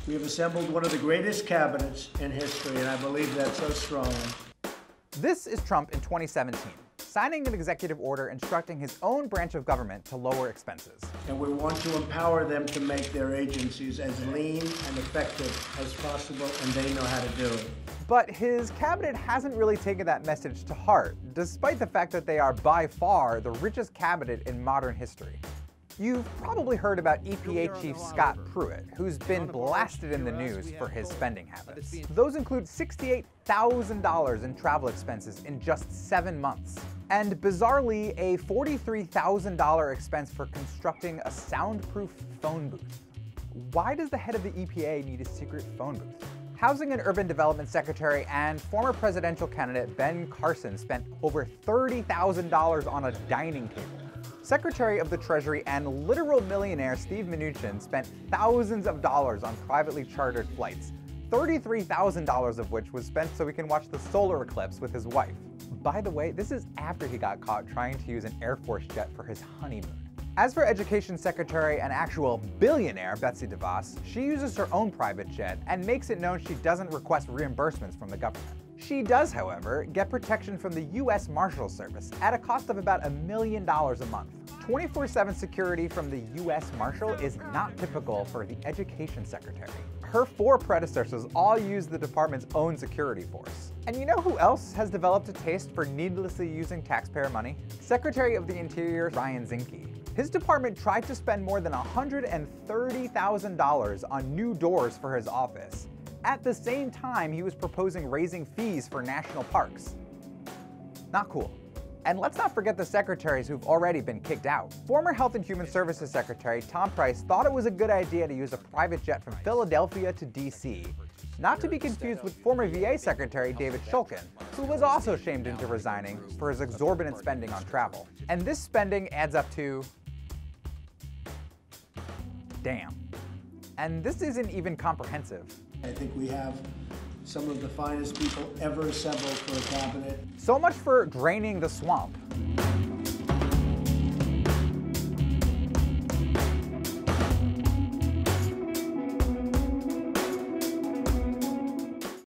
We have assembled one of the greatest cabinets in history, and I believe that so strongly. This is Trump in 2017, signing an executive order instructing his own branch of government to lower expenses. And we want to empower them to make their agencies as lean and effective as possible, and they know how to do it. But his cabinet hasn't really taken that message to heart, despite the fact that they are by far the richest cabinet in modern history. You've probably heard about EPA Chief Scott Pruitt, who's been blasted in the news for his spending habits. Those include $68,000 in travel expenses in just 7 months. And bizarrely, a $43,000 expense for constructing a soundproof phone booth. Why does the head of the EPA need a secret phone booth? Housing and Urban Development Secretary and former presidential candidate Ben Carson spent over $30,000 on a dining table. Secretary of the Treasury and literal millionaire Steve Mnuchin spent thousands of dollars on privately chartered flights, $33,000 of which was spent so he can watch the solar eclipse with his wife. By the way, this is after he got caught trying to use an Air Force jet for his honeymoon. As for Education Secretary and actual billionaire Betsy DeVos, she uses her own private jet and makes it known she doesn't request reimbursements from the government. She does, however, get protection from the U.S. Marshal Service at a cost of about $1 million a month. 24/7 security from the U.S. Marshal is not typical for the Education Secretary. Her 4 predecessors all used the department's own security force. And you know who else has developed a taste for needlessly using taxpayer money? Secretary of the Interior Ryan Zinke. His department tried to spend more than $130,000 on new doors for his office. At the same time, he was proposing raising fees for national parks. Not cool. And let's not forget the secretaries who've already been kicked out. Former Health and Human Services Secretary Tom Price thought it was a good idea to use a private jet from Philadelphia to DC. Not to be confused with former VA Secretary David Shulkin, who was also shamed into resigning for his exorbitant spending on travel. And this spending adds up to... damn. And this isn't even comprehensive. I think we have some of the finest people ever assembled for a cabinet. So much for draining the swamp.